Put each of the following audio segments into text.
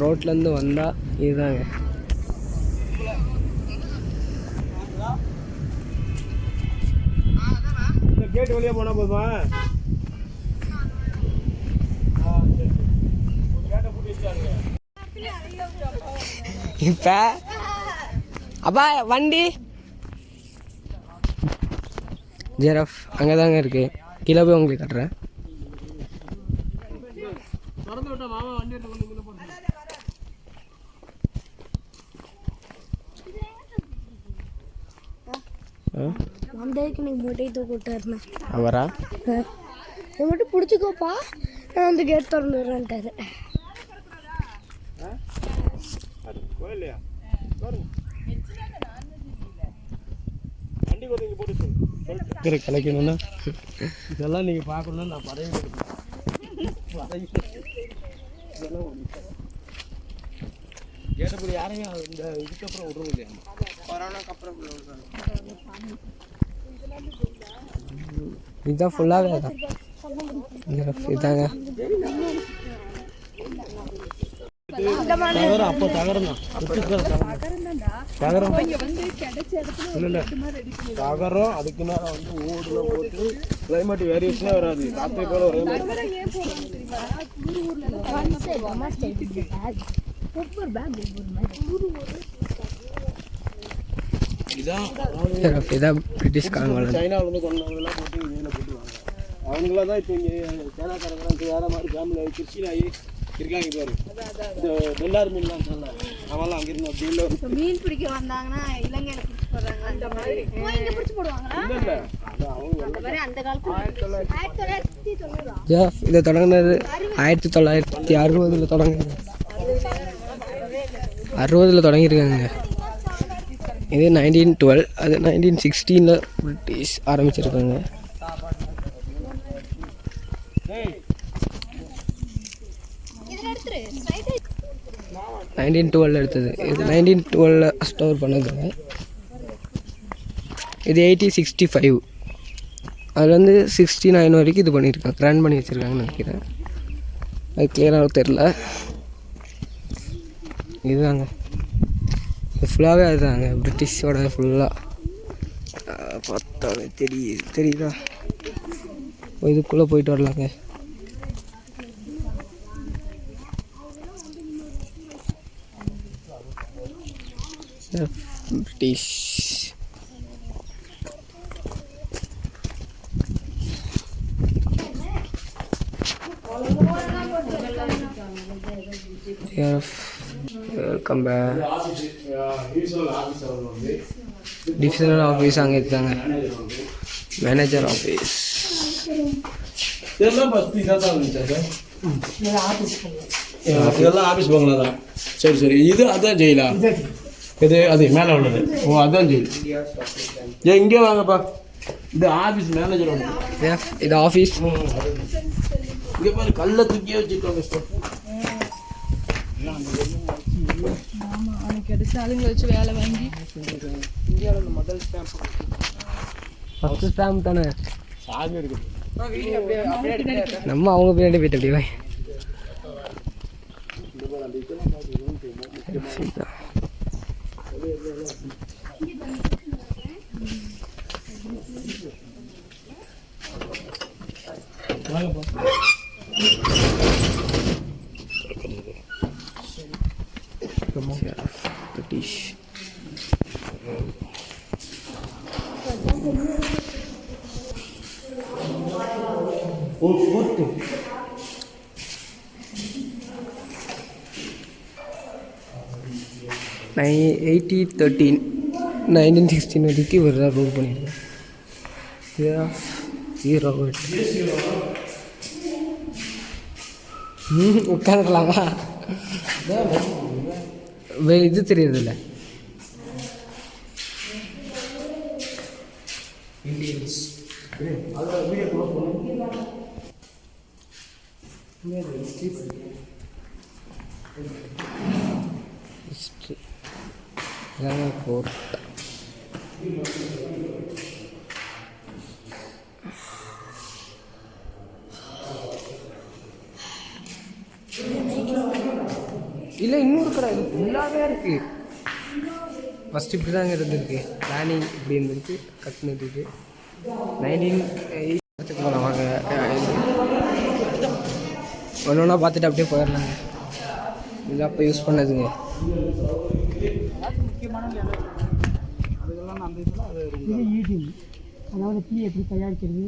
ரோட்லேருந்து வந்தால் இதுதாங்க. கேட்டு வெளியே போனால் போதுமா? இப்போ அப்பா வண்டி ஜெராஃப் அங்கே தாங்க இருக்குது. கீழே போய் உங்களுக்கு கட்டுறேன். அவரா மட்டும் பிடிச்சிக்கோப்பா, நான் வந்து கேட் திறந்துடுறேன்ட்டாரு. கிடைக்கணும்னா இதெல்லாம் நீங்கள் பார்க்கணுன்னா நான் பதவி கேட்டபடி யாரையும் இந்த இதுக்கப்புறம் விடுறது இல்லையா? கொரோனாக்கு அப்புறம் இதுதான் ஃபுல்லாகவே தான் இதாங்க. அப்போ தகரம் தான் தகரம் இல்லை தகரம். அதுக்கு மேலே வந்து ஓடுல போட்டு கிளைமேட் வேரியேஷனே வராது. காற்றை போல ஒரே இதான் பிரிட்டிஷ்காரங்க சைனாவிலேருந்து கொண்டவங்களாம் போட்டு இதில் போட்டுவாங்க. அவங்களாம் தான் இப்போ இங்கே சைனாக்காரங்களாம் வேறு மாதிரி ஃபேமிலி கிறிஸ்டின் ஆகி இருக்காங்க பாரு. இந்த வெள்ளாறு மீன்லாம் சொன்னாங்க, அவெல்லாம் அங்கிருந்து அப்படி இல்லை. மீன் பிடிக்க வந்தாங்கன்னா இலங்கையில பிடிச்சி போடுறாங்க. அந்த மாதிரி பிடிச்சி போடுவாங்களா? இல்லை அந்த காலத்துல இதை தொடங்கினது 1960 தொடங்கினது. 60 தொடங்கியிருக்காங்க. இது 1912, அது 1916 பிரிட்டிஷ் ஆரம்பிச்சிருக்காங்க. எடுத்துரு 1912 எடுத்தது. இது 1912 ஸ்டோர் பண்ணதுங்க. இது 1865. அதில் வந்து 69 வரைக்கும் இது பண்ணியிருக்காங்க, ரன் பண்ணி வச்சுருக்காங்கன்னு நினைக்கிறேன். அது கிளியராக தெரில. இதுதாங்க இது ஃபுல்லாகவே அதுதாங்க பிரிட்டிஷோட ஃபுல்லாக பார்த்தாலே தெரியுதா? இதுக்குள்ளே போயிட்டு வரலாங்க. British welcome back. Divisional office அங்கே இருக்காங்க. மேனேஜர் ஆஃபீஸ் இதெல்லாம் ஃபஸ்ட்டு இதாக தான் இருந்துச்சா சார்? இதெல்லாம் ஆஃபீஸ் பங்களா தான். சரி சரி. இது அதான் ஜெயிலா? இது அது மேலே உள்ளது. ஓ அதான் ஜெயில். இங்கே வாங்கப்பா. இது ஆஃபீஸ் மேனேஜர். இது ஆஃபீஸ். இங்கே பாரு கல்லை தூக்கியே வச்சுருக்காங்க சார். ஆளுங்களை வச்சு வேலை வாங்கி இந்தியாவில் முதல் ஸ்டாம்ப், ஃபஸ்ட்டு ஸ்டாம்ப் தானே சாமி இருக்குது. நம்ம அவங்க பின்னாடி போயிட்டு அப்படியே British. Oh, foto. நான் 1916 வரைக்கும் இவர் தான் ரூல் பண்ணியிருக்கேன். உட்காந்துக்கலாமா? இது தெரியறதில்ல. Indians court. இல்லை இன்னொரு கடை இது ஃபுல்லாகவே இருக்குது. ஃபஸ்ட்டு இப்படி தாங்க இருந்திருக்கு. பிளானிங் இப்படி இருந்திருக்கு. கட்டுனதுக்கு 1980 போகலாம் வாங்க. ஒன்று ஒன்றா பார்த்துட்டு அப்படியே போயிடலாங்க. இது அப்போ யூஸ் பண்ணதுங்க. இது ஈட்டிங், அதாவது டீ எப்படி தயாரிக்கிறது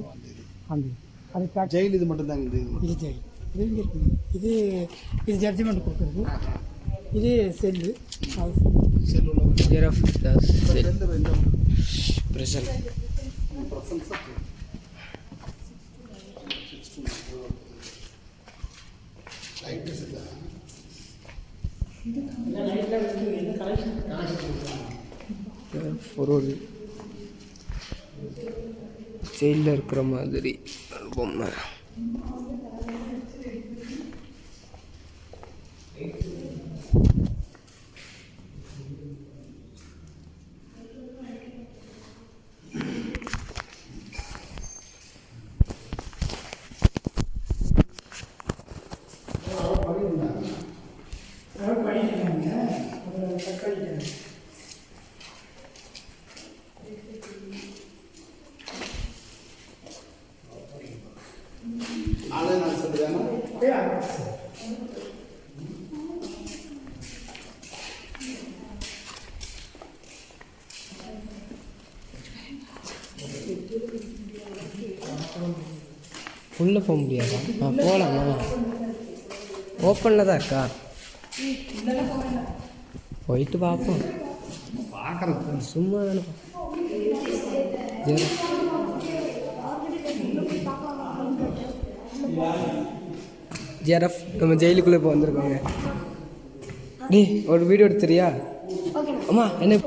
அந்த அது ஜெயில் இது மட்டும் தாங்க. இது ஜெயில் இது இங்கே இருக்குது. இது ஜட்ஜ்மெண்ட் கொடுக்குறது. இது செல்லு பிரசன். ஒரு ஜெயிலில் இருக்கிற மாதிரி பொம்மை. உள்ளே போக முடியாதா? போகலாமா? ஓப்பனில் தான் இருக்கா? போயிட்டு பார்ப்போம். பார்க்குறது சும்மா தானே. ஜெரஃப் நம்ம ஜெயிலுக்குள்ளே இப்போ வந்திருக்கோங்க. டே ஒரு வீடியோ எடுத்துறியா? அம்மா என்ன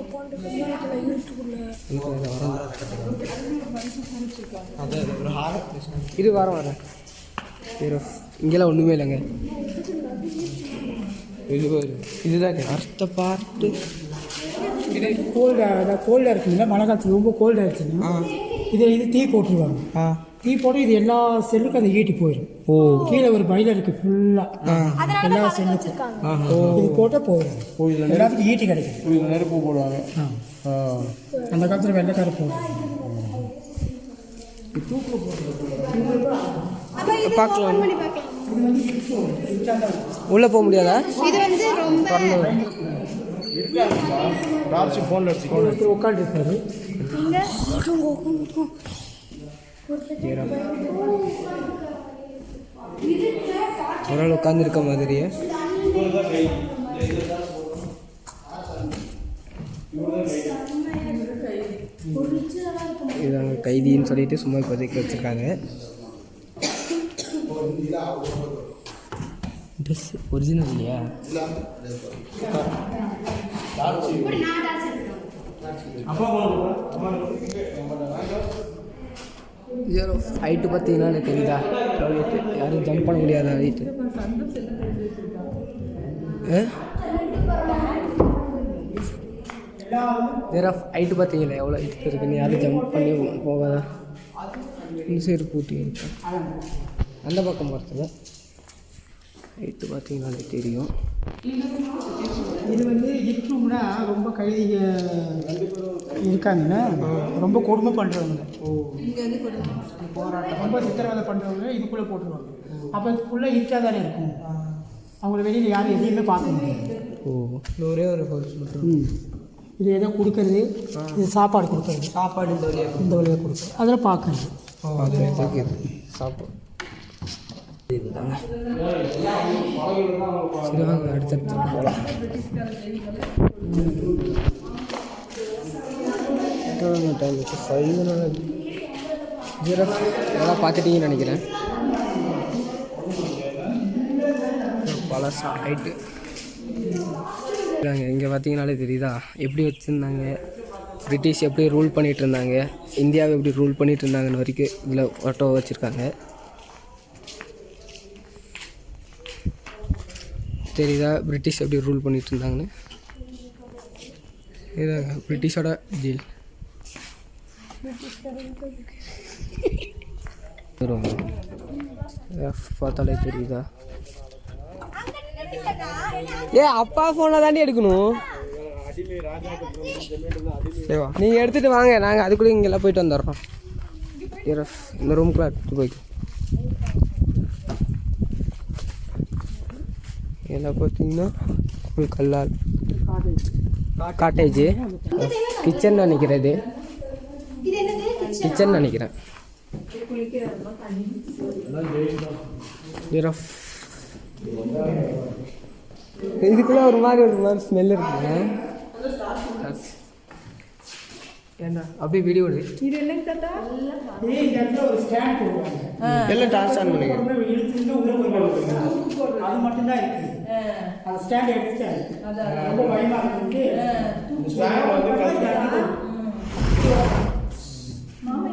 இது வரேன். ஜெரஃப் இங்கெல்லாம் ஒன்றுமே இல்லைங்க. இதுதான் அடுத்த பார்ட்டு. இது கோல்டாக இருக்குங்களா, மழை காலத்தில் ரொம்ப கோல்டாக இருக்குதுன்னா இது தீ போட்டுருவாங்க. டீ போட்டு இது எல்லா செல்லுக்கும் அதை ஈட்டி போயிடும். கீழே ஒரு பைலர் இருக்குது ஃபுல்லாக எல்லா செல்லுக்கும். இது போட்டால் போயிடும். எல்லாத்துக்கும் ஈட்டி கிடைக்கும். நெருப்பு போடுவாங்க. அந்த காலத்தில் வெள்ளைக்கார போடுவாங்க. பார்க்கலாம். உள்ளே போக முடியாதா? இது வந்து ரொம்ப ஃபோனில் வச்சு உட்காந்து இருப்பாரு. ஒரு ஆள் உட்காந்துருக்க மாதிரியே. இது அங்கே கைதின்னு சொல்லிட்டு சும்மா இப்போதைக்கு வச்சுருக்காங்க. ட்ரெஸ் ஒரிஜினல் இல்லையா? ஹைட்டு பார்த்தீங்கன்னா எனக்கு தெரியுதா? யாரும் ஜம்ப் பண்ண முடியாத ஹைட்டு. ஜெராஃப் ஹைட்டு பார்த்தீங்களா எவ்வளோ ஹைட்டு இருக்குன்னு? யாரும் ஜம்ப் பண்ணி போகாதா? இந்த சைடு பூட்டி அந்த பக்கம் போகிறதுல ஹைட்டு பார்த்தீங்கன்னாலே தெரியும். இது வந்து இட்ரூம்னா ரொம்ப கைதிக இருக்காங்கன்னா ரொம்ப கொடுமை பண்ணுறவங்க, போராட்டம் ரொம்ப சித்திரவதை பண்ணுறவங்க இதுக்குள்ளே போட்டுருவாங்க. அப்போ இதுக்குள்ளே இருட்டாக தானே இருக்கும். அவங்கள வெளியில் யாரும் எதையுமே பார்க்க முடியாது. ஒரே ஒரு ஹவுஸ் மட்டும். இது எதோ கொடுக்கறது, இது சாப்பாடு கொடுக்குறது. சாப்பாடு இந்த வழியாக கொடுக்குறது, அதில் பார்க்குறது. சாப்பாடு இதுதாங்க. சரி வாங்க அடுத்தடுத்து போகலாம். டைம் வச்சு 5 ஜீரோ இதெல்லாம் பார்த்துட்டீங்கன்னு நினைக்கிறேன். பழசா ஹைட்டு இங்கே பார்த்தீங்கனாலே தெரியுதா எப்படி வச்சுருந்தாங்க. பிரிட்டிஷ் எப்படி ரூல் பண்ணிகிட்டு இருந்தாங்க, இந்தியாவை எப்படி ரூல் பண்ணிகிட்டு இருந்தாங்கன்னு வரைக்கும் இதில் ஃபோட்டோ வச்சுருக்காங்க. தெரியுதா பிரிட்டிஷ் எப்படி ரூல் பண்ணிகிட்டு இருந்தாங்கன்னு? இதாங்க பிரிட்டிஷோட ஜெயில். பார்த்தாலே தெரியுதா? அப்பா ஃபோனை தாண்டி எடுக்கணும். அடிமை ராஜாக்கு ஜமீன் அடிமை. சரிவா நீங்கள் எடுத்துகிட்டு வாங்க, நாங்கள் அதுக்குள்ளே இங்கெல்லாம் போயிட்டு வந்துடுறோம். இந்த ரூம்குள்ளே எடுத்துகிட்டு போய்க்கு. இதெல்லாம் பார்த்தீங்கன்னா ஃபுல் கல்லால் காட்டேஜ். கிச்சன் நினைக்கிறது, கிச்சன் நினைக்கிறேன். இதுக்குள்ள ஒரு மாதிரி ஸ்மெல் இருக்குங்க. ஏன்னா அப்படியே வீடியோ எடு. இது என்னங்க தாத்தா? இந்த இடத்துல ஒரு ஸ்டாண்ட் போடுவாங்க. எல்லாம் டார்ச் ஆன் பண்ணுங்க. இழுத்துட்டு உள்ள போய் அது மட்டும்தான் இருக்கு. அந்த ஸ்டாண்ட் எடுத்துட்டாங்க. ரொம்ப பயமா இருக்கு.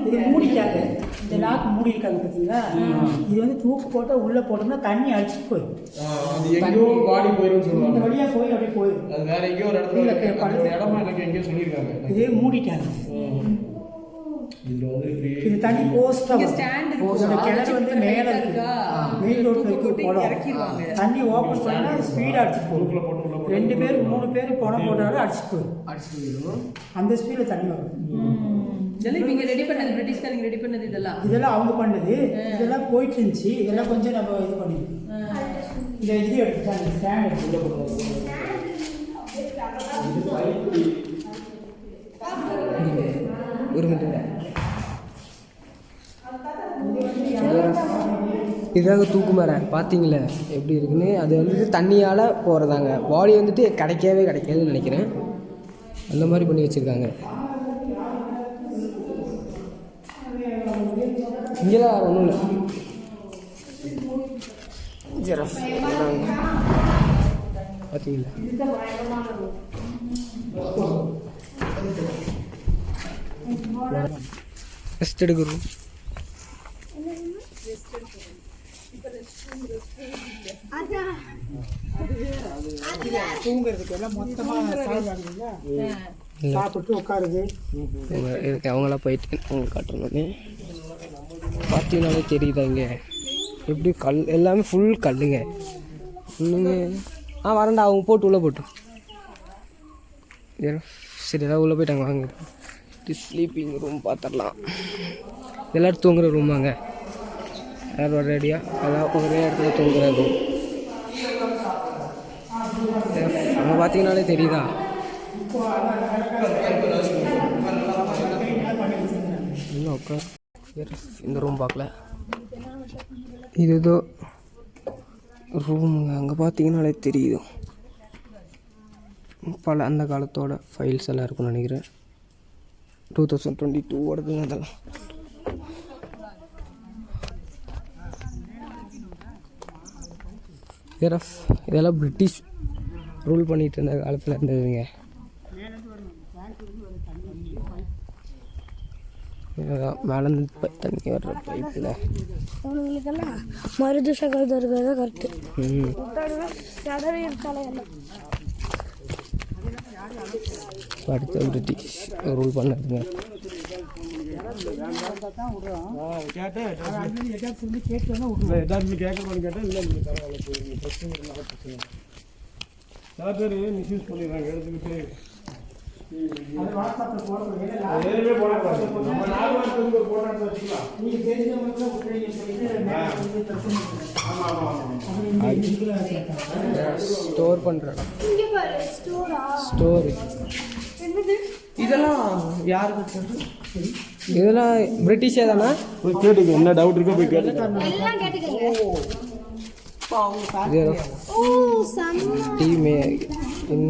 இது மூடிட்டாங்க. இந்த லாக் மூடி இருக்காங்க பார்த்தீங்களா? இது வந்து தூக்கு போட்டால் உள்ளே போட்டோம்னா தண்ணி அடிச்சுட்டு போயிடும். அது எங்கேயோ பாடி போயிடும் சொல்லுவாங்க. இந்த வழியாக போய் அப்படியே போயிடும். அது வேற எங்கேயோ ஒரு இடத்துல இடமா எனக்கு எங்கேயோ சொல்லியிருக்காங்க. இதே மூடிட்டாங்க. இதில் வந்து இது தண்ணி போஸ்ட்டாக கிணறு வந்து மேலே இருக்கு. மெயின் ரோட்டில் இருக்கு போடும். தண்ணி ஓப்பன் பண்ணால் ஸ்பீடாக அடிச்சுட்டு போகும். 2 பேர் 3 பேர் பணம் போட்டாலும் அடிச்சுட்டு போயிடும். அந்த ஸ்பீடில் தண்ணி வரும். நீங்க ரெடி பண்ணது பிரிட்டிஷ்காரங்க ரெடி பண்ணது இதெல்லாம் அவங்க பண்ணது. இதெல்லாம் போயிட்டு இருந்துச்சு. இதெல்லாம் கொஞ்சம் நம்ம இது பண்ணிருக்கோம். இந்த இது எடுத்துட்டாங்க ஸ்டாண்ட் ஒரு மினிட். இதாங்க தூக்கு மரம் பார்த்தீங்களே எப்படி இருக்குன்னு. அது வந்துட்டு தண்ணியால் போகிறதாங்க. பாடி வந்துட்டு கிடைக்காதுன்னு நினைக்கிறேன். அந்த மாதிரி பண்ணி வச்சுருக்காங்க. இங்கெல்லாம் ஒன்றும் இல்லை. ஜிராஃப் பார்த்தீங்களா? ரெஸ்ட் எடுக்கிறோம். தூங்குறதுக்கு எல்லாம் மொத்தமாக சாப்பிட்டு உட்காருது. அவங்களாம் போயிட்டு அவங்க காட்டுறோன்னு பார்த்தீங்கன்னாலே தெரியுதா இங்கே எப்படி கல் எல்லாமே ஃபுல் கல்லுங்க. ஃபுல்லுங்க. வரண்டா அவங்க போட்டு உள்ளே போட்டு. சரி ஏதாவது உள்ளே போயிட்டாங்க. வாங்க ஸ்லீப்பிங் ரூம் பார்த்துடலாம். எல்லோரும் தூங்குகிற ரூமாங்க. யார் வர ரெடியா? அதான் ஒரே இடத்துல தூங்குகிற ரூம். அங்கே பார்த்தீங்கன்னாலே தெரியுதா? இன்னும் உட்கார். இந்த ரூம் பார்க்கல. இது ஏதோ ரூமுங்க. அங்கே பார்த்தீங்கன்னாலே தெரியுது. பல அந்த காலத்தோட ஃபைல்ஸ் எல்லாம் இருக்குன்னு நினைக்கிறேன். 2022 ஓடுதுங்க அதெல்லாம். இதெல்லாம் பிரிட்டிஷ் ரூல் பண்ணிகிட்டு இருந்த காலத்தில் இருந்ததுங்க. மேலேருந்து தண்ணி வர்ற பைப்பில் அவங்களுக்கெல்லாம் மருது சகோதரர்கள் தான் கரெக்டு. அடுத்த பிரிட்டிஷ் ரூல் பண்ணதுங்க. சில பேர் மிஸ்யூஸ் பண்ணிடுறாங்க எடுத்துக்கிட்டு. ஸ்டோர் பண்ணுற ஸ்டோரு. இதெல்லாம் யாருக்கு? இதெல்லாம் பிரிட்டிஷே தானே? போய் கேட்டுக்க, என்ன டவுட் இருக்கோ போய் கேட்டுக்க. May in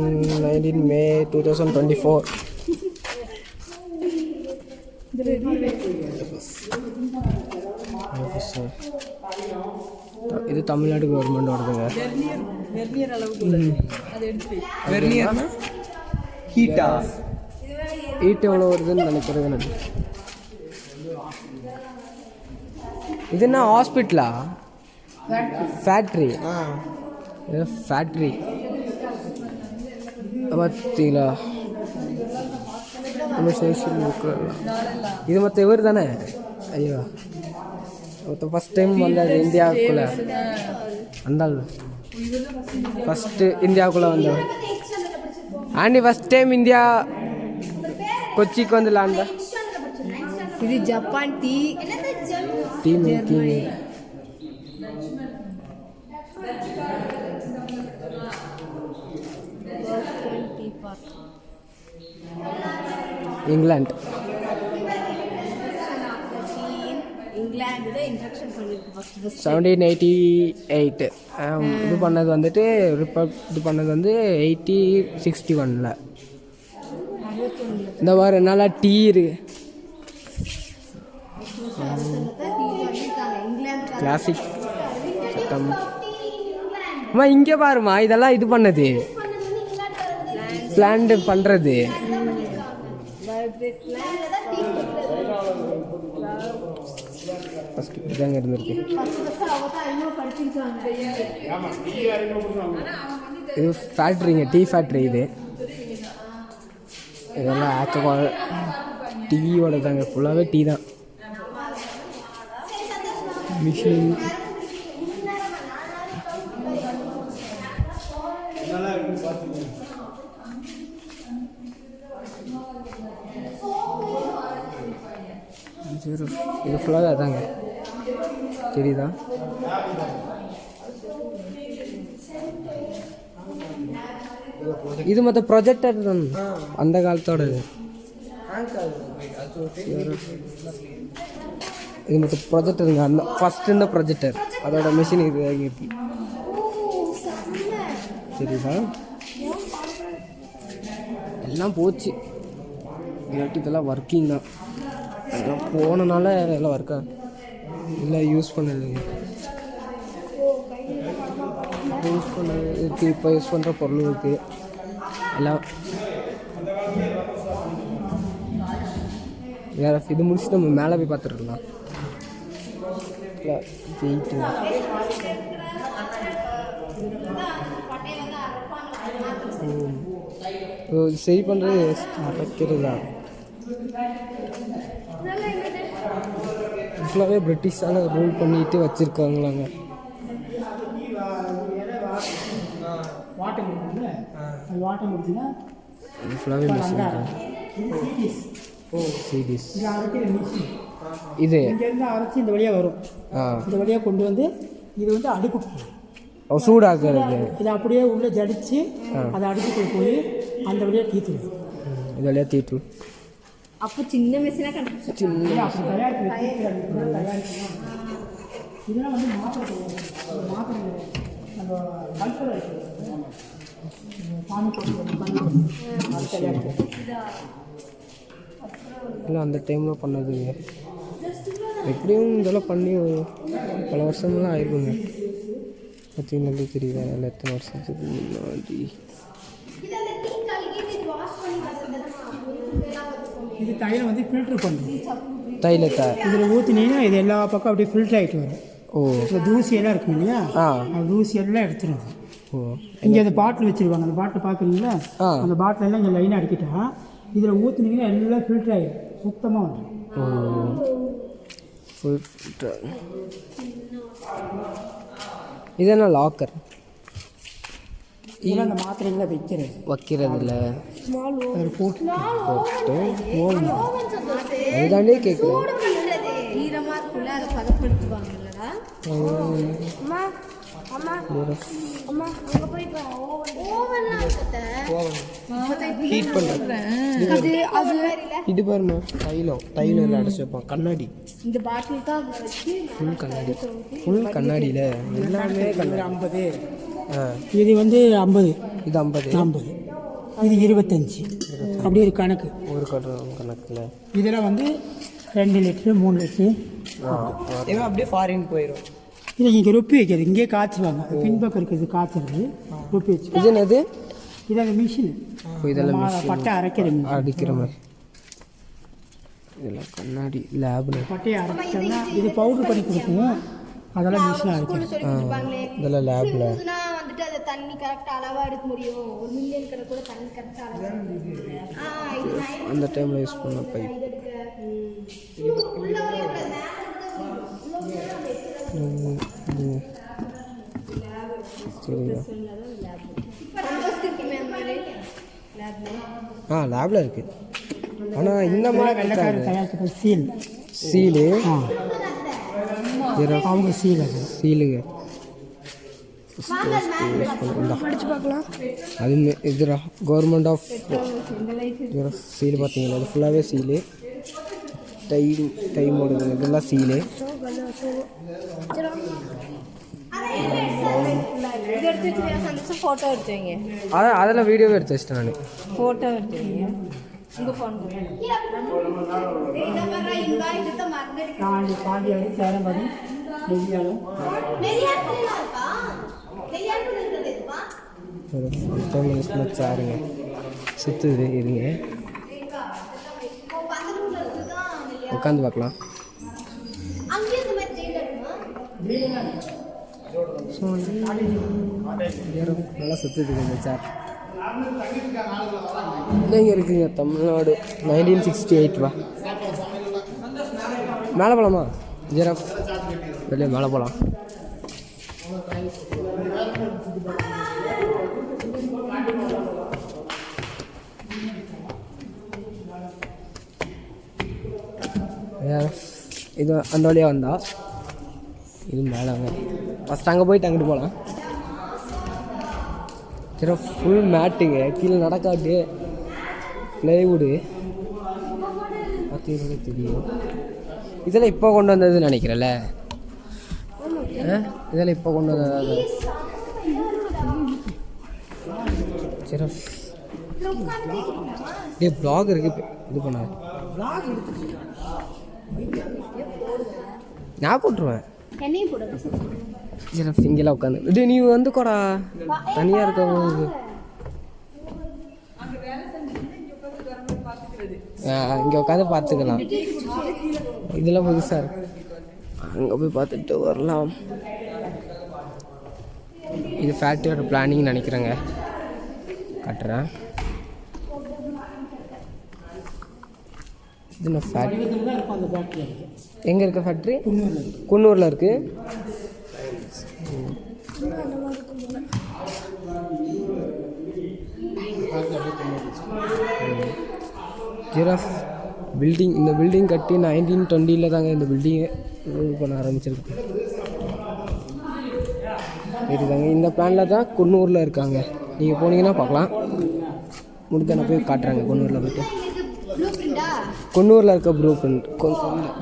19 May 2024. இது தமிழ்நாடு கவர்மெண்டோடதுங்க. வெர்னியர்னா ஹீட்டா? ஹீட் எவ்வளோ வருதுன்னு நினைக்கிறது நான். இது என்ன ஹாஸ்பிட்டலா? ஃபேக்ட்ரி. ஃபேக்ட்ரி பார்த்தீங்களா? நம்ம சோஷியல் புக்கில் இது மற்ற இவர் தானே? ஐயோ ஃபஸ்ட் டைம் வந்தார் இந்தியாவுக்குள்ளே. அந்த ஃபஸ்ட்டு இந்தியாவுக்குள்ளே வந்தவர் ஆண்டி. ஃபஸ்ட் டைம் இந்தியா கொச்சிக்கு வந்து லாண்டா. இது Japan tea making. England. England இன்ட்ரக்ஷன் பண்ணிருக்கு ஃபர்ஸ்ட் 1788. இது பண்ணது வந்துட்டு இது பண்ணது வந்து 1861. இந்த மாதிரி நல்லா டீ இருக்கு. கிளாசிக் சட்டம். அம்மா இங்கே பாருமா, இதெல்லாம் இது பண்ணது பிளான்டு பண்ணுறது. ஃபஸ்ட்டு இதாங்க இருந்திருக்கு. இது ஃபேக்ட்ரிங்க, டீ ஃபேக்ட்ரி. இதெல்லாம் ஆல்கஹால் டீயோட தாங்க, ஃபுல்லாகவே டீ தான். மிஷின் இது ஃபுல்லாக அதாங்க, தெரியுதா? இது மொத்த ப்ரொஜெக்டர் தான், அந்த காலத்தோடது. இது மொத்த ப்ரொஜெக்டருங்க, அந்த ஃபஸ்ட் இந்த ப்ரொஜெக்டர் அதோட மிஷின் இது இருக்கு, தெரியுதா? எல்லாம் போச்சு, இல்லாட்டி இதெல்லாம் ஒர்க்கிங் தான். அதெல்லாம் போனனால எல்லாம் ஒர்க்கா இல்லை, யூஸ் பண்ணது இருக்குது. இப்போ யூஸ் பண்ணுற பொருள் இருக்குது எல்லாம். வேறு இது முடிச்சுட்டு நம்ம மேலே போய் பார்த்துருக்கலாம். வெயிட்டு சரி பண்ணுறது அரைக்கிறது தான். ஃபுல்லாகவே பிரிட்டிஷால் ரூல் பண்ணிட்டு வச்சுருக்காங்களாங்க. இது ஃபுல்லாகவே மிஷின் தான். சீடிஸ் இது இங்கேருந்து அரைச்சி இந்த வழியாக வரும். இந்த வழியாக கொண்டு வந்து இது வந்து அடுப்பு சூடாக்குறது. இதை அப்படியே உள்ளே ஜடிச்சு அதை அடுப்புக்குள்ள போய் அந்த வழியாக தீத்துடும். இது வழியாக தீட்டு. அப்போ சின்ன மிஷினாக கண்டுபிடிச்சி இதெல்லாம் வந்து மாத்திரை நம்ம கல்பனை இல்லை அந்த டைமில் பண்ணது. எப்படியும் இதெல்லாம் பண்ணி பல வருஷமெல்லாம் ஆயிருக்குங்க. பார்த்தீங்கன்னா தெரியுதா எல்லாம் எத்தனை வருஷத்துக்கு முன்னாடி. இது தைலம் வந்து ஃபில்ட்ரு பண்ணுறது. தைலத்தை இதில் ஊற்றினீங்கன்னா இது எல்லா பக்கம் அப்படியே ஃபில்ட்ரு ஆகிட்டு வரும். ஓ, இப்போ தூசியெல்லாம் இருக்கும் இல்லையா, அந்த தூசியெல்லாம் எடுத்துருது. ஓ, இங்கே இங்கே அந்த பாட்டில் வச்சுருவாங்க. அந்த பாட்டில் பார்க்குறீங்களா, அந்த பாட்டில் எல்லாம் இங்கே லைனாக அடிக்கிட்டா இதில் ஊற்றுனீங்கன்னா எல்லாம் ஃபில்ட்ரு ஆகிடும், சுத்தமாக வந்துடும். ஓ, ஃபுல் ஃபில்டர். இது என்ன லாக்கர்? இதெல்லாம் அந்த மாத்திரைகளை வைக்கிறது இல்லை, அதில் போட்டு அதுதாண்டே கேட்குறேன். ஈரமாக இருக்குள்ள அதை பதப்படுத்துவாங்கல்லடா. ஹீட் பண்ணுறது இது பாருமா, தைலம் எல்லாம் அடைச்சி வைப்பான். கண்ணாடி, இந்த பாட்டில் தான் வச்சு ஃபுல் கண்ணாடி, ஃபுல் கண்ணாடியில் எல்லாமே கண்ணாடி. 50. இது வந்து 50, இது 50, இது 25. அப்படி ஒரு கணக்கு, ஒரு கணக்கில். இதெல்லாம் வந்து 2 லிட்ரு 3 லிட்ரு அப்படியே ஃபாரின் போயிடும். இதை இங்கே ரொப்பி வைக்கிறது, இங்கே காய்ச்சுவாங்க. பின்பக்கம் இருக்கிறது காய்ச்சறது, ரொப்பி வச்சு. இது என்னது? இது அந்த மிஷின். இதெல்லாம் பட்டை அரைக்கிற அடிக்கிற மாதிரி. இதெல்லாம் கண்ணாடி லேபில் பட்டையை அரைச்சோம்னா இது பவுட்ரு பண்ணி கொடுக்கும். அதெல்லாம் மிஷினாக அரைக்கும். இதெல்லாம் லேபில் வந்துட்டு அதை தண்ணி கரெக்டாக அளவாக எடுக்க முடியும். 1 மில்லியன் கடை கூட தண்ணி கரெக்டாக அந்த டைமில் யூஸ் பண்ண பைப். சரிங்க. லேபில் இருக்குது. ஆனால் இந்த மாதிரி வெள்ளைக்காரர் தயாரிக்கிற சீல் சீலு அவங்க சீல் அது சீலுங்க. படிச்சு பார்க்கலாம். அதுவுமே இதுரா கவர்மெண்ட் ஆஃப் சீல் பார்த்தீங்களா, அது ஃபுல்லாகவே சீலு. டைம் ஓடுது, இதெல்லாம் சீலு. ஃபோட்டோ எடுத்தீங்க? அதான் அதில் வீடியோவே எடுத்து வச்சிட்டேன் நான். ஃபோட்டோ எடுத்தீங்க உங்கள் ஃபோன் பாண்டியாடி சேரம்படி நெய்யாலும் சாருங்க சுற்றுது. இருங்க உட்காந்து பார்க்கலாம். ஸோ நல்லா சுற்றுதுங்க இந்த சேர். இங்கே இருக்குங்க தமிழ்நாடு 1968 வா. மேலே போகலாமா? ஜெராஃப் வெளியே மேலே போகலாம். இது அந்த வழியாக வந்தா இது மேலேங்க. ஃபஸ்ட் அங்கே போயிட்டு அங்கிட்டு போகலாம். சரி ஃபுல் மேட்டுங்க, கீழே நடக்காட்டு ப்ளைவுடு பார்த்தீங்கன்னா தெரியும். இதெல்லாம் இப்போ கொண்டு வந்ததுன்னு நினைக்கிறேன்ல. இதெல்லாம் இப்போ கொண்டு வந்தது. சரி டே ப்ளாக் இருக்குது இது பண்ண நான் போட்டுருவேன். சரி இங்கெல்லாம் உட்காந்து இது நீ வந்து கூடா தனியாக இருக்கவங்க இங்கே உட்காந்து பார்த்துக்கலாம். இதெல்லாம் புதுசாக இருக்கு. அங்கே போய் பார்த்துட்டு வரலாம். இது ஃபேக்ட்ரியோட பிளானிங் நினைக்கிறேங்க. கட்டுறேன். இது நான் ஃபேக்ட்ரி எங்கே இருக்க ஃபேக்ட்ரி? குன்னூரில் இருக்குது. Giraffe building. இந்த பில்டிங் கட்டி 1920 தாங்க இந்த பில்டிங்கை இது பண்ண ஆரம்பிச்சிருக்கு. இதுதாங்க இந்த பிளானில் தான் குன்னூரில் இருக்காங்க. நீங்கள் போனீங்கன்னா பார்க்கலாம். முடிஞ்ச நான் போய் காட்டுறாங்க. குன்னூரில் போய்ட்டு குன்னூரில் இருக்க ப்ரூ பிரிண்ட்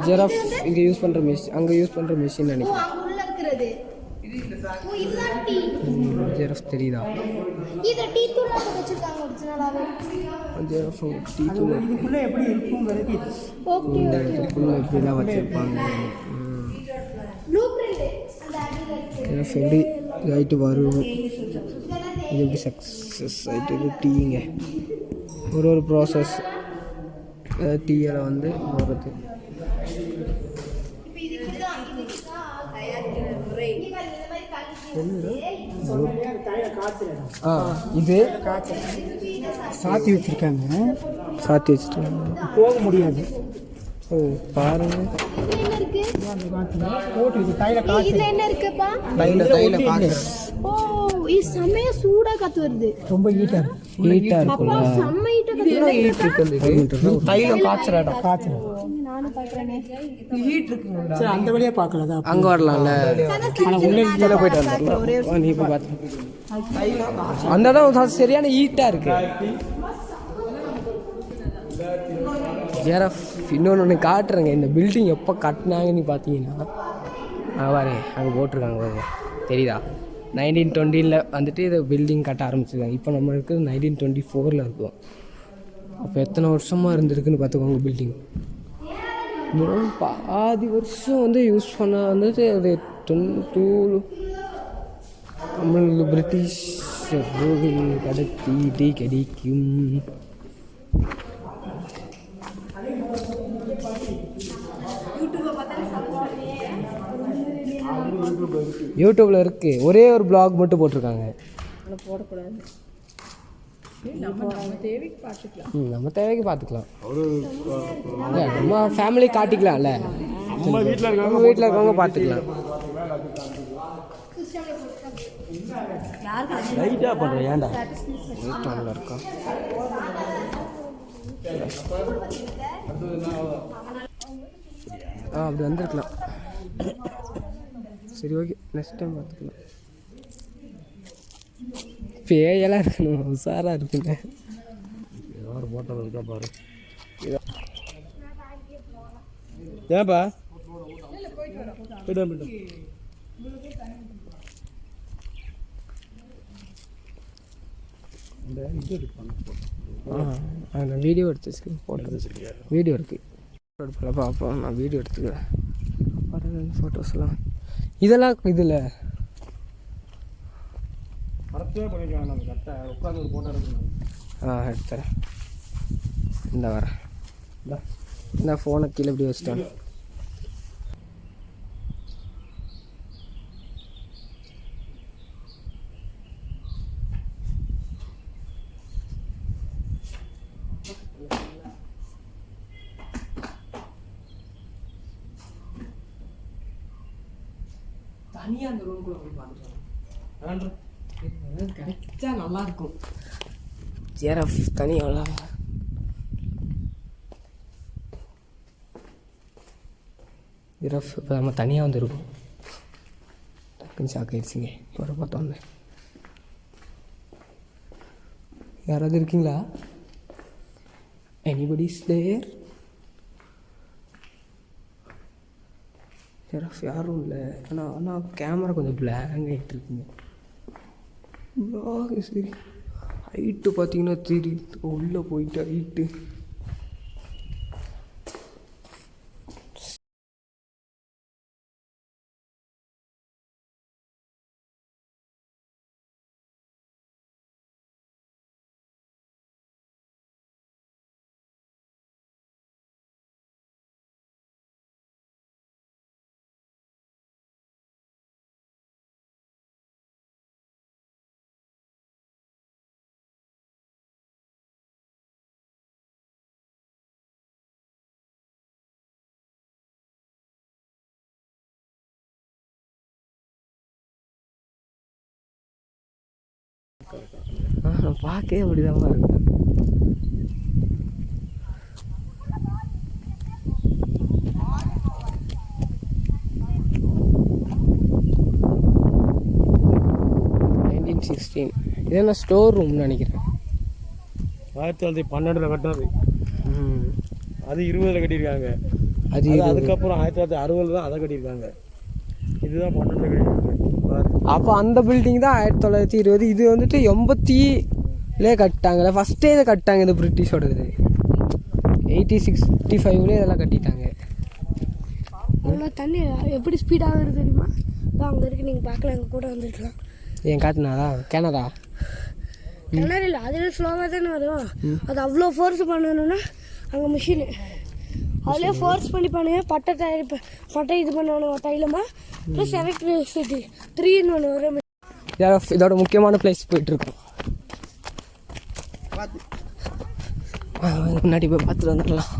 ஜெராஃப் இங்கே யூஸ் பண்ணுற மிஷின், அங்கே யூஸ் பண்ணுற மிஷின் நினைக்கிறேன். ஜெராஃப் தெரியுதா? ஜெராஃப் டீ தூள் எப்படி இருக்குங்கிறது இந்த இதுக்குள்ளே இப்படிலாம் வச்சுருப்பாங்க. ஜெராஃப் எப்படி ஆகிட்டு வரும், இது எப்படி சக்ஸஸ் ஆகிட்டு இது டீங்க. ஒரு ப்ராசஸ் டீயில் வந்து போகிறது. இது சாத்தி வச்சுருக்காங்க. சாத்தி வச்சுருக்காங்க, போக முடியாது. ஓ பாருங்க. போட்டு இது தைல காற்று என்ன இருக்குப்பா? தைல காற்று. ஓ இது செம்மையா சூடா காத்து வருது. ரொம்ப ஹீட்டாக இருக்குல்ல. செம்ம ஹீட்டா காத்து. தைலம் காய்ச்சற இடம். நானும் பாக்குறேனே. சரி அந்த வழியாக பார்க்கல. அங்கே வரலாம்ல. ஆனால் உள்ளே கீழே போயிட்டு வந்துடலாம். நீ இப்போ பார்த்து அந்த இடம் சரியான ஹீட்டாக இருக்கு. ஜெராஃப் இன்னொன்று காட்டுறேங்க. இந்த பில்டிங் எப்போ கட்டினாங்கன்னு பார்த்தீங்கன்னா பாருங்க அங்கே போட்டிருக்காங்க பாருங்க, தெரியுதா? 1920 வந்துட்டு இதை பில்டிங் கட்ட ஆரம்பிச்சிருக்காங்க. இப்போ நம்ம இருக்கிறது 1924 இருக்கும். அப்போ எத்தனை வருஷமாக இருந்திருக்குன்னு பார்த்துக்கோங்க. பில்டிங் பாதி வருஷம் வந்து யூஸ் பண்ண வந்துட்டு அது 22 நம்மளுக்கு பிரிட்டிஷ் கடத்தி டீ கிடைக்கும். யூடியூப்பில் இருக்குது. ஒரே ஒரு ப்ளாக் மட்டும் போட்டிருக்காங்க. போடக்கூடாது. நம்ம தேவைக்கு பார்த்துக்கலாம். அவரு இல்லை நம்ம ஃபேமிலி காட்டிக்கலாம்ல. நம்ம வீட்டில் நம்ம வீட்டில் இருக்கவங்க பார்த்துக்கலாம். லைட்டாக பண்ணுறேன் ஏன்டா நல்லா இருக்கா? அப்படி வந்துருக்கலாம். சரி ஓகே, நெக்ஸ்ட் டைம் பார்த்துக்கலாம். பேயெல்லாம் இருக்கணும், உஷாராக இருக்குங்க. யார் போட்டோ இருக்கா பாரு. ஏன்பா போய்ட்டு இந்த இது நான் வீடியோ எடுத்து போட்டு வச்சுருக்கேன். வீடியோ இருக்குது, எடுப்பில் பார்ப்போம். நான் வீடியோ எடுத்துக்கிறேன். வர ஃபோட்டோஸ்லாம் இதெல்லாம் இதில் மரத்தே பண்ணிக்கலாம். நம்ம கரெக்டாக உட்காந்து ஒரு ஃபோட்டோ எடுக்கணும். எடுத்துறேன். இந்த வரேன். இந்த ஃபோனை கீழே இப்படி வச்சுட்டேன். தனியாக அந்த ரூம்குள்ளே போய் பார்த்துக்கலாம். கிடைச்சா நல்லாயிருக்கும். ஜிராஃப் தனியாக ஜிராஃப் இப்போ நம்ம தனியாக வந்துருக்கோம். டக்குன்னு ஷாக் ஆயிடுச்சிங்க ஒரு பார்த்தோன்னே. யாராவது இருக்கீங்களா? Anybody is there? ஜிராஃப் யாரும் இல்லை. ஆனால் கேமரா கொஞ்சம் பிளாங்க் ஆகிட்டு இருக்குங்க. சரி, ஹைட்டு பார்த்தீங்கன்னா தெரியுது. உள்ளே போயிட்டு ஹைட்டு பார்க்கவே அப்படிதான் இருக்கு. இது என்ன ஸ்டோர் ரூம்னு நினைக்கிறேன். 1912 கட்டினது. அது 20 கட்டியிருக்காங்க. அதுக்கப்புறம் 1960 தான் அதை கட்டியிருக்காங்க. இதுதான் 12 கட்டியிருக்காங்க. அப்போ அந்த பில்டிங் தான் 1920. இது வந்துட்டு 80லே கட்டாங்கல்ல, ஃபஸ்ட்டே இதை கட்டாங்க. இது பிரிட்டிஷோடது. 1865 இதெல்லாம் கட்டிட்டாங்க. அவ்வளோ தண்ணி எப்படி ஸ்பீடாக வருது தெரியுமா? அங்கே இருக்குது, நீங்கள் பார்க்கலாம். அங்கே கூட வந்துருக்கலாம். ஏன் காட்டுனாதா? கிணறா? கிணறு இல்லை, அதில் ஸ்லோவாக தானே வரும். அது அவ்வளோ ஃபோர்ஸ் பண்ணணும்னா அங்கே மிஷினு அதிலே ஃபோர்ஸ் பண்ணி பண்ணுங்க. பட்டை இது பண்ணணும் தைலமாக ப்ளஸ் எலக்ட்ரிசிட்டி 3-in-1 வரும். இதோட முக்கியமான பிளேஸ் போயிட்டுருக்கோம். முன்னாடி போய் பார்த்துட்டு வந்துடலாம்.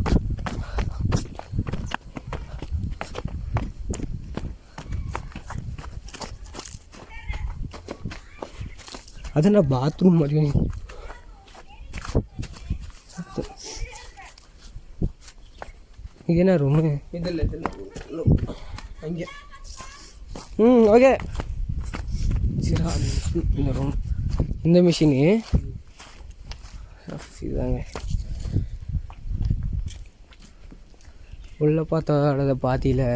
அது என்ன பாத்ரூம் மாதிரி? இது என்ன ரூமு? இதில் அங்கே ஓகே. இந்த ரூம், இந்த மிஷினு இதுதாங்க. உள்ளே பார்த்தோட பாத்தியில்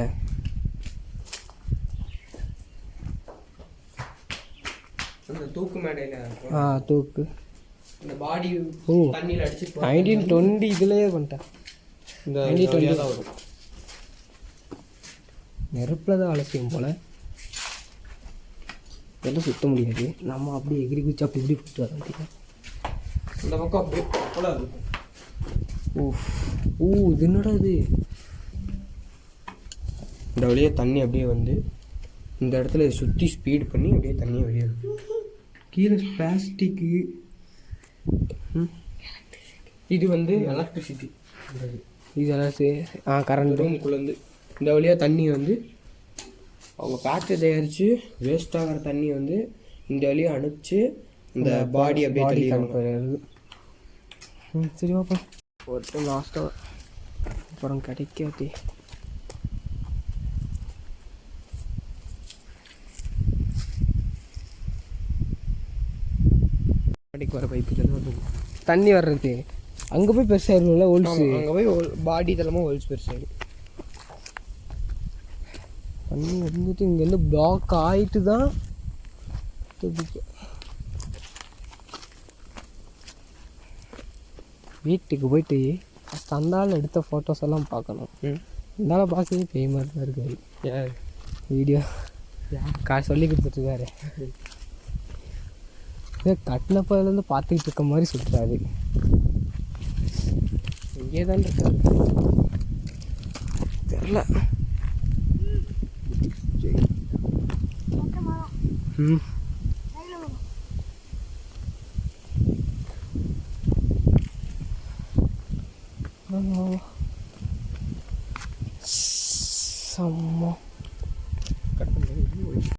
தூக்கு மேடையில் தூக்கு இந்த பாடி தண்ணியில் அடிச்சு 1920 இதுலேயே பண்ணிட்டேன். இந்த 1920 தான் வரும். நெருப்பில் தான் வேலை செய்யும் போல். இதெல்லாம் சுத்த முடியாது. நம்ம அப்படியே எகிரி குச்சி அப்படி இப்படி போட்டு வர முடியும். இந்த பக்கம் அப்படியே இது என்னடா இது? இந்த வழியே தண்ணி அப்படியே வந்து இந்த இடத்துல சுற்றி ஸ்பீட் பண்ணி அப்படியே தண்ணியை வெளியே. கீழே பிளாஸ்டிக்கு இது வந்து எலக்ட்ரிசிட்டி. இது எல்லாம் கரண்ட் ரூமுக்குள்ளேருந்து இந்த வழியாக தண்ணி வந்து அவங்க ஃபேக்ட்ரி தயாரித்து வேஸ்ட் ஆகிற தண்ணி வந்து இந்த வழியாக அனுப்பிச்சு இந்த பாடி அப்படியே தள்ளி அனுப்புறது. சரி பாப்பா ஒருத்தர் லாஸ்ட்டாக அப்புறம் கிடைக்காட்டி பாடிக்கு வர பைப்பு தண்ணி வர்றது அங்கே போய் பெருசாகிரும்ல ஹோல்ஸு. அங்கே போய் பாடி தளமாக ஹோல்ஸ் பெருசாகிடும். தண்ணி வந்துட்டு இங்கேருந்து பிளாக் ஆகிட்டு தான் வீட்டுக்கு போயிட்டு ஃபஸ்ட் அந்த ஆள் எடுத்த ஃபோட்டோஸ் எல்லாம் பார்க்கணும். இருந்தால பார்க்கவே பேய் மாதிரி தான் இருக்காரு. வீடியோ சொல்லி கொடுத்துட்ருக்காரு. கட்டினப்பதுலேருந்து பார்த்துக்கிட்டு இருக்க மாதிரி சொல்கிறாரு. இங்கே தான் இருக்காரு தெரில. செம்ம